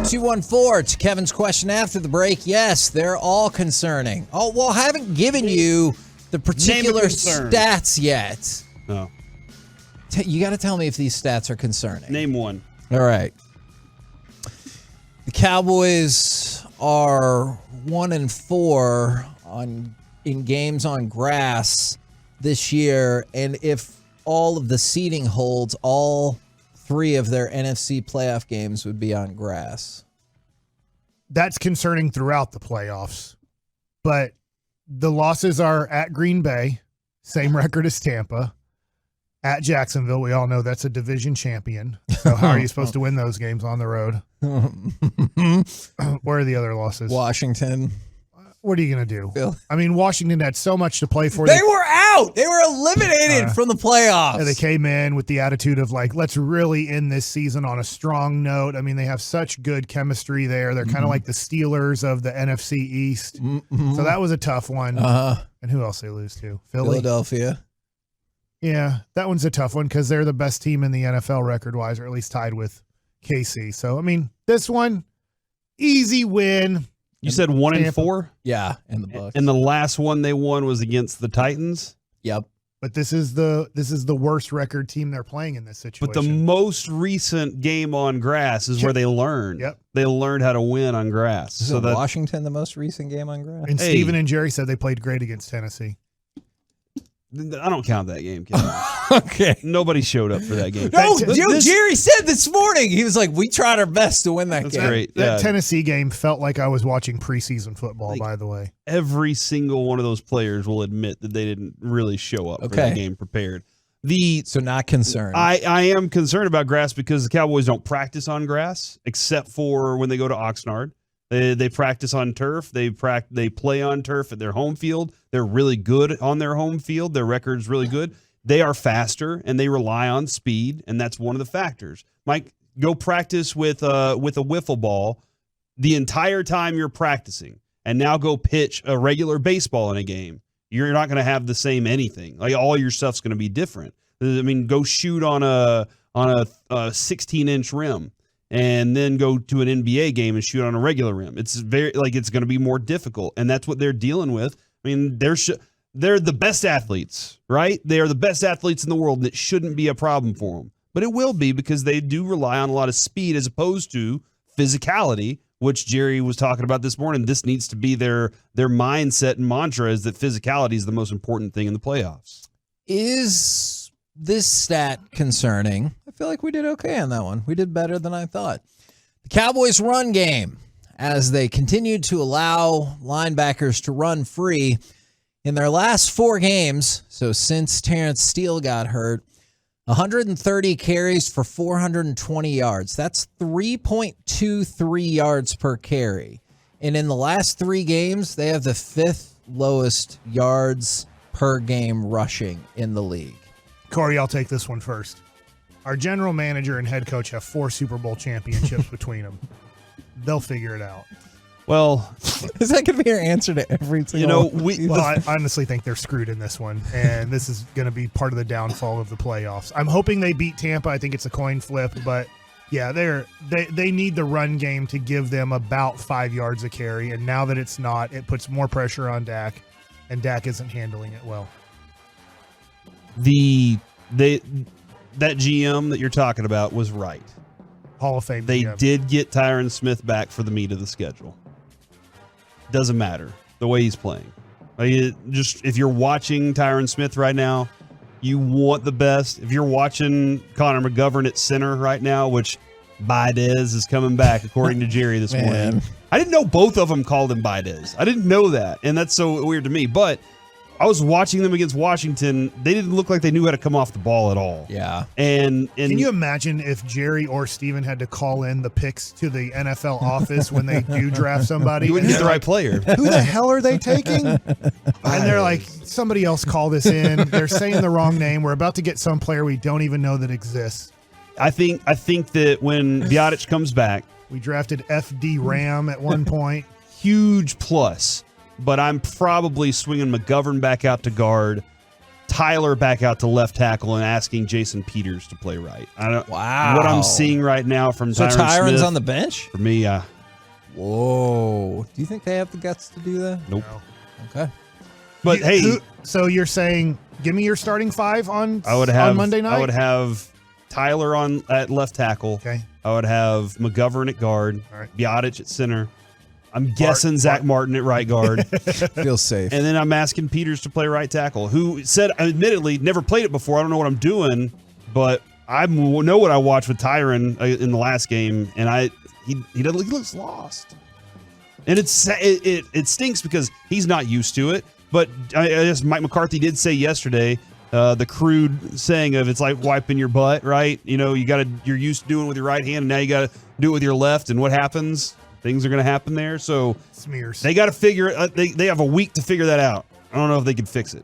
214, to Kevin's question after the break. Yes, they're all concerning. Oh, well, I haven't given you the particular stats yet. No. You got to tell me if these stats are concerning. Name one. All right. The Cowboys are 1-4 in games on grass this year, and if all of the seeding holds, all 3 of their NFC playoff games would be on grass. That's concerning throughout the playoffs. But the losses are at Green Bay, same record as Tampa. At Jacksonville, we all know that's a division champion. So how are you supposed to win those games on the road? Where are the other losses? Washington. What are you going to do? I mean, Washington had so much to play for. They were out. They were eliminated from the playoffs. Yeah, they came in with the attitude of, like, let's really end this season on a strong note. I mean, they have such good chemistry there. They're kind of like the Steelers of the NFC East. So that was a tough one. And who else they lose to? Philadelphia. Yeah, that one's a tough one because they're the best team in the NFL record-wise, or at least tied with KC. So, I mean, this one, easy win. You said 1-4? Yeah, in the Bucs. And the last one they won was against the Titans? Yep. But this is the worst record team they're playing in this situation. But the most recent game on grass is where they learned. Yep. They learned how to win on grass. So Washington, the most recent game on grass? And Steven and Jerry said they played great against Tennessee. I don't count that game, Kevin. Okay. Nobody showed up for that game. No, Jerry said this morning, he was like, we tried our best to win that game. That's great. That Tennessee game felt like I was watching preseason football, by the way. Every single one of those players will admit that they didn't really show up for that game prepared. So not concerned. I am concerned about grass because the Cowboys don't practice on grass except for when they go to Oxnard. They practice on turf. They play on turf at their home field. They're really good on their home field. Their record's really good. They are faster, and they rely on speed, and that's one of the factors. Mike, go practice with a wiffle ball the entire time you're practicing, and now go pitch a regular baseball in a game. You're not going to have the same anything. Like, all your stuff's going to be different. I mean, go shoot on a 16-inch rim, and then go to an NBA game and shoot on a regular rim. It's it's going to be more difficult, and that's what they're dealing with. I mean, they're the best athletes, right? They are the best athletes in the world, and it shouldn't be a problem for them. But it will be because they do rely on a lot of speed as opposed to physicality, which Jerry was talking about this morning. This needs to be their mindset and mantra, is that physicality is the most important thing in the playoffs. Is this stat concerning? I feel like we did okay on that one. We did better than I thought. The Cowboys' run game, as they continued to allow linebackers to run free in their last 4 games, so since Terrence Steele got hurt, 130 carries for 420 yards. That's 3.23 yards per carry. And in the last 3 games, they have the 5th lowest yards per game rushing in the league. Corey, I'll take this one first. Our general manager and head coach have 4 Super Bowl championships between them. They'll figure it out. Well, is that going to be your answer to every single I honestly think they're screwed in this one, and this is going to be part of the downfall of the playoffs. I'm hoping they beat Tampa. I think it's a coin flip, but yeah, they need the run game to give them about 5 yards a carry, and now that it's not, it puts more pressure on Dak, and Dak isn't handling it well. That GM that you're talking about was right. Hall of Fame. They GM. did get Tyron Smith back for the meat of the schedule. Doesn't matter the way he's playing. If you're watching Tyron Smith right now, you want the best. If you're watching Connor McGovern at center right now, which Baidez is coming back, according to Jerry this morning. I didn't know both of them called him Baidez. I didn't know that, and that's so weird to me. But I was watching them against Washington. They didn't look like they knew how to come off the ball at all. Yeah. And can you imagine if Jerry or Steven had to call in the picks to the NFL office when they do draft somebody? You wouldn't get the right player. Who the hell are they taking? And they're like, somebody else call this in. They're saying the wrong name. We're about to get some player we don't even know that exists. I think that when Biotic comes back, we drafted FD Ram at one point. Huge plus. But I'm probably swinging McGovern back out to guard, Tyler back out to left tackle and asking Jason Peters to play right. I don't. Wow. What I'm seeing right now from So Tyron Tyron's Smith, on the bench? for me, Whoa. Do you think they have the guts to do that? nope. No. Okay. But hey, So you're saying, give me your starting 5 on Monday night? I would have Tyler at left tackle. Okay. I would have McGovern at guard. All right. Biotic at center. I'm guessing Zach Martin at right guard. Feels safe. And then I'm asking Peters to play right tackle, who said, admittedly, never played it before. I don't know what I'm doing, but I know what I watched with Tyron in the last game, and he looks lost. And it stinks because he's not used to it. But I guess Mike McCarthy did say yesterday, the crude saying of it's like wiping your butt, right? You know, you're used to doing it with your right hand, and now you got to do it with your left. And what happens? Things are going to happen there. So Smears. they got to figure it. They have a week to figure that out. I don't know if they can fix it.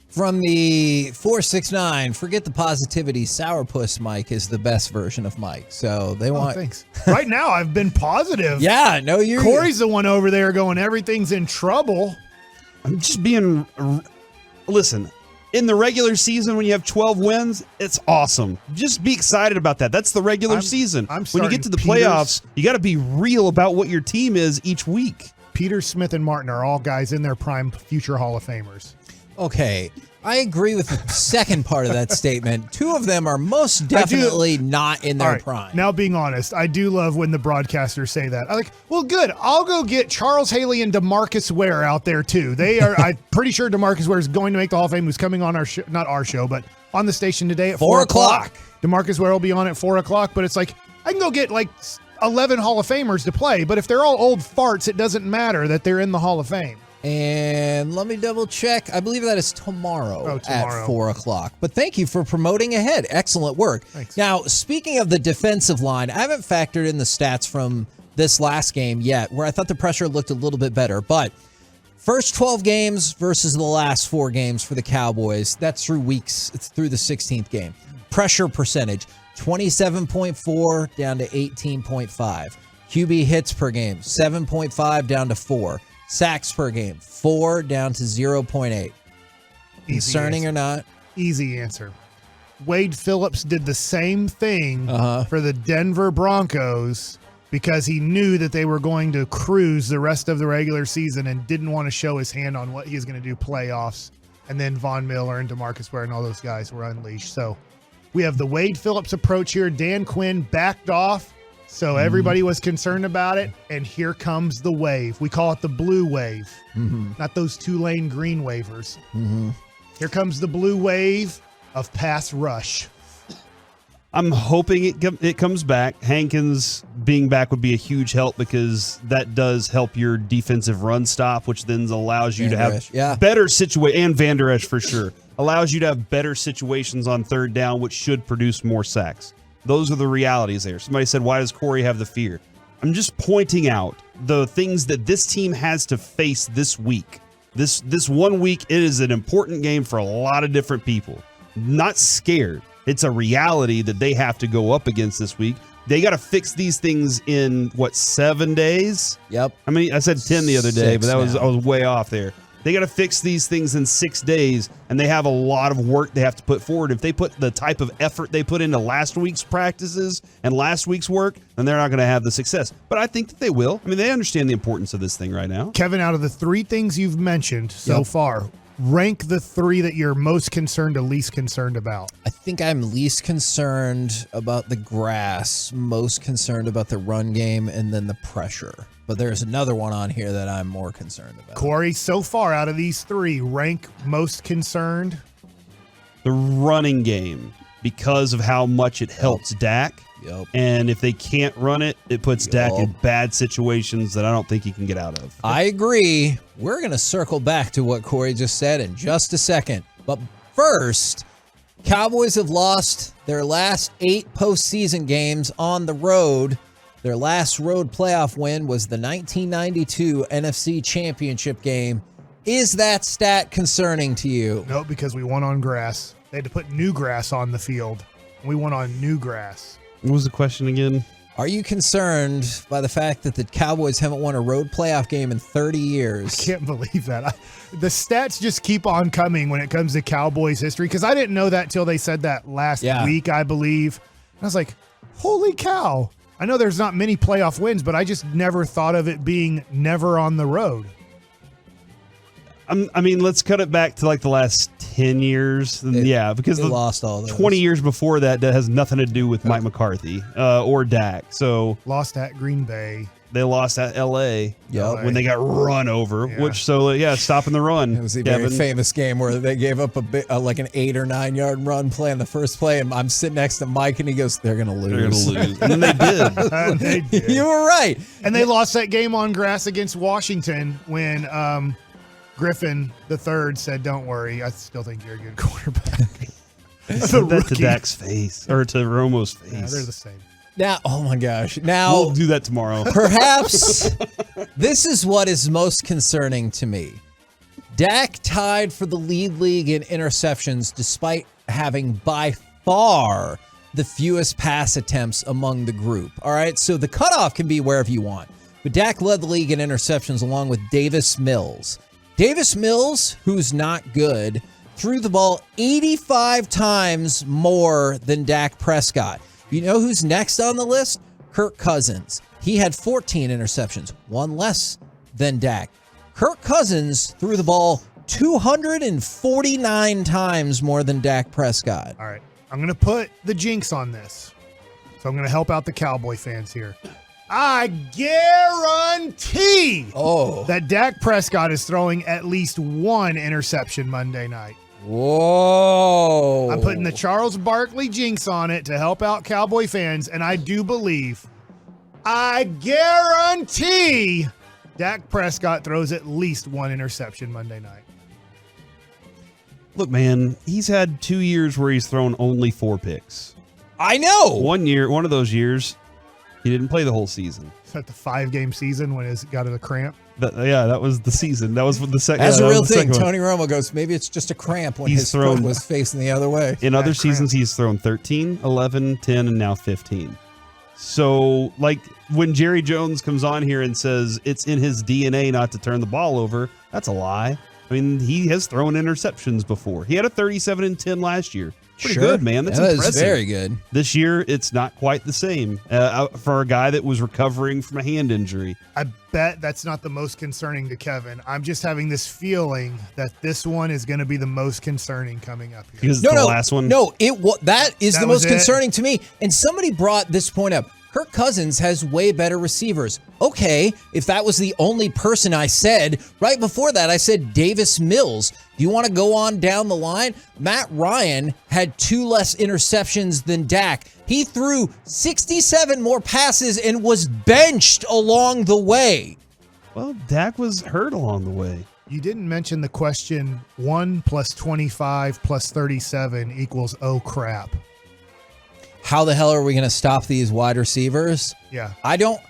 From the 469, forget the positivity. Sourpuss Mike is the best version of Mike. So they want. Thanks. Right now, I've been positive. Yeah, no, you're. Corey's the one over there going, everything's in trouble. I'm just being. Listen, in the regular season, when you have 12 wins, it's awesome. Just be excited about that. That's the regular season. When you get to the playoffs, you got to be real about what your team is each week. Peter, Smith, and Martin are all guys in their prime, future Hall of Famers. Okay, I agree with the second part of that statement. 2 of them are most definitely not in their prime. Now, being honest, I do love when the broadcasters say that. I'm like, well, good. I'll go get Charles Haley and DeMarcus Ware out there, too. They are. I'm pretty sure DeMarcus Ware is going to make the Hall of Fame, who's coming on our show, not our show, but on the station today at 4 o'clock. DeMarcus Ware will be on at 4 o'clock, but it's like, I can go get like 11 Hall of Famers to play, but if they're all old farts, it doesn't matter that they're in the Hall of Fame. And let me double check. I believe that is tomorrow at 4 o'clock. But thank you for promoting ahead. Excellent work. Thanks. Now, speaking of the defensive line, I haven't factored in the stats from this last game yet, where I thought the pressure looked a little bit better. But first 12 games versus the last 4 games for the Cowboys, that's through weeks. It's through the 16th game. Pressure percentage, 27.4 down to 18.5. QB hits per game, 7.5 down to 4. Sacks per game, 4 down to 0.8. Concerning or not? Easy answer. Wade Phillips did the same thing for the Denver Broncos because he knew that they were going to cruise the rest of the regular season and didn't want to show his hand on what he was going to do playoffs. And then Von Miller and DeMarcus Ware and all those guys were unleashed. So we have the Wade Phillips approach here. Dan Quinn backed off. So everybody was concerned about it, and here comes the wave. We call it the blue wave, not those Tulane green waivers. Here comes the blue wave of pass rush. I'm hoping it comes back. Hankins being back would be a huge help because that does help your defensive run stop, which then allows you to have better situation, and Van Der Esch for sure, allows you to have better situations on third down, which should produce more sacks. Those are the realities there. Somebody said, why does Corey have the fear? I'm just pointing out the things that this team has to face this week. This 1 week, it is an important game for a lot of different people. Not scared. It's a reality that they have to go up against this week. They got to fix these things in, 7 days? Yep. I mean, I said 10 the other day, 6 but I now. was way off there. They got to fix these things in 6 days, and they have a lot of work they have to put forward. If they put the type of effort they put into last week's practices and last week's work, then they're not going to have the success. But I think that they will. I mean, they understand the importance of this thing right now. Kevin, out of the 3 things you've mentioned so far, rank the 3 that you're most concerned or least concerned about. I think I'm least concerned about the grass, most concerned about the run game, and then the pressure. But there's another one on here that I'm more concerned about. Corey, so far out of these 3, rank most concerned. The running game, because of how much it helps Dak. Yep. And if they can't run it, it puts Dak in bad situations that I don't think he can get out of. I agree. We're going to circle back to what Corey just said in just a second. But first, Cowboys have lost their last 8 postseason games on the road. Their last road playoff win was the 1992 NFC Championship game. Is that stat concerning to you? No, because we won on grass. They had to put new grass on the field. We won on new grass. What was the question again? Are you concerned by the fact that the Cowboys haven't won a road playoff game in 30 years? I can't believe that. The stats just keep on coming when it comes to Cowboys history, because I didn't know that till they said that last week, I believe. And I was like, holy cow. I know there's not many playoff wins, but I just never thought of it being never on the road. I mean, let's cut it back to like the last 10 years. Because they lost all those. 20 years before that has nothing to do with Mike McCarthy or Dak. So lost at Green Bay. They lost at L.A. Yep. when they got run over, stopping the run. It was a very famous game where they gave up like an 8 or 9 yard run play on the first play, and I'm sitting next to Mike, and he goes, "They're going to lose." And then they did. And they did. You were right. And they lost that game on grass against Washington when Griffin III said, "Don't worry, I still think you're a good quarterback." Said that to Dak's face or to Romo's face. Yeah, they're the same. Now, oh my gosh. Now we'll do that tomorrow. Perhaps this is what is most concerning to me. Dak tied for the league in interceptions despite having by far the fewest pass attempts among the group. All right, so the cutoff can be wherever you want. But Dak led the league in interceptions along with Davis Mills. Davis Mills, who's not good, threw the ball 85 times more than Dak Prescott. You know who's next on the list? Kirk Cousins. He had 14 interceptions, one less than Dak. Kirk Cousins threw the ball 249 times more than Dak Prescott. All right, I'm going to put the jinx on this. So I'm going to help out the Cowboy fans here. I guarantee that Dak Prescott is throwing at least one interception Monday night. Whoa. I'm putting the Charles Barkley jinx on it to help out Cowboy fans, and I do believe, I guarantee Dak Prescott throws at least one interception Monday night. Look, man, he's had 2 years where he's thrown only 4 picks. I know. One of those years, he didn't play the whole season. Is that the 5-game season when he got a cramp? That was the season. That was the second. That's a real thing. Tony Romo goes, maybe it's just a cramp when his foot was facing the other way. In other seasons, he's thrown 13, 11, 10, and now 15. So, like, when Jerry Jones comes on here and says it's in his DNA not to turn the ball over, that's a lie. I mean, he has thrown interceptions before. He had a 37-10 last year. Pretty good, man. That's impressive. That's very good. This year, it's not quite the same for a guy that was recovering from a hand injury. I bet that's not the most concerning to Kevin. I'm just having this feeling that this one is going to be the most concerning coming up here. Because the last one? No, that is the most concerning to me. And somebody brought this point up. Kirk Cousins has way better receivers. Okay, if that was the only person I said, right before that I said Davis Mills. Do you want to go on down the line? Matt Ryan had 2 less interceptions than Dak. He threw 67 more passes and was benched along the way. Well, Dak was hurt along the way. You didn't mention the question 1 + 25 + 37 equals oh crap. How the hell are we going to stop these wide receivers? Yeah. I don't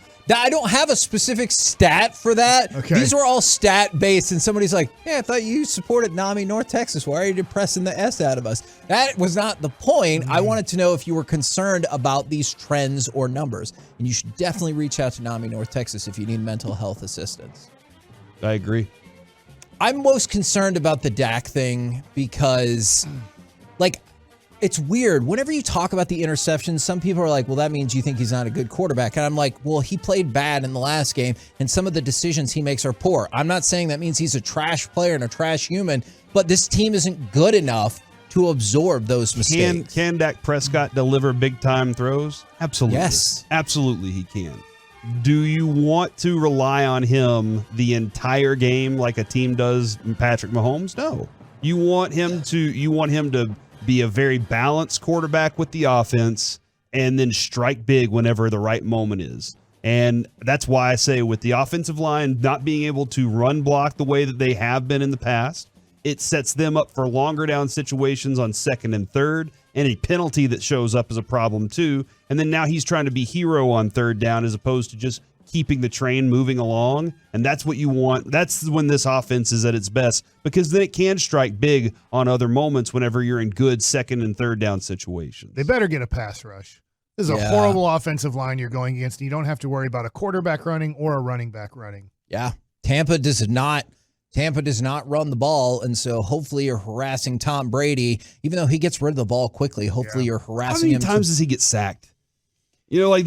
have a specific stat for that. Okay. These were all stat-based, and somebody's like, I thought you supported NAMI North Texas. Why are you depressing the S out of us? That was not the point. I wanted to know if you were concerned about these trends or numbers, and you should definitely reach out to NAMI North Texas if you need mental health assistance. I agree. I'm most concerned about the Dak thing because, it's weird. Whenever you talk about the interceptions, some people are like, well, that means you think he's not a good quarterback. And I'm like, well, he played bad in the last game, and some of the decisions he makes are poor. I'm not saying that means he's a trash player and a trash human, but this team isn't good enough to absorb those mistakes. Can Dak Prescott deliver big-time throws? Absolutely. Yes. Absolutely he can. Do you want to rely on him the entire game like a team does Patrick Mahomes? No. You want him to be a very balanced quarterback with the offense and then strike big whenever the right moment is. And that's why I say with the offensive line not being able to run block the way that they have been in the past, it sets them up for longer down situations on 2nd and 3rd, and a penalty that shows up as a problem too. And then now he's trying to be hero on 3rd down as opposed to just keeping the train moving along. And that's what you want. That's when this offense is at its best, because then it can strike big on other moments whenever you're in good 2nd and 3rd down situations. They better get a pass rush. This is a horrible offensive line you're going against. You don't have to worry about a quarterback running or a running back running. Yeah. Tampa does not run the ball, and so hopefully you're harassing Tom Brady. Even though he gets rid of the ball quickly, hopefully you're harassing him. How many times does he get sacked? You know, like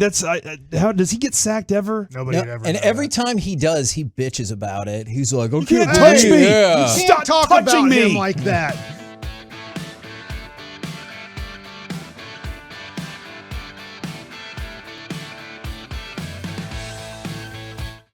how does he get sacked ever? Nobody would ever. And every time he does, he bitches about it. He's like, "Okay, can't touch me. You can't talk about him like that."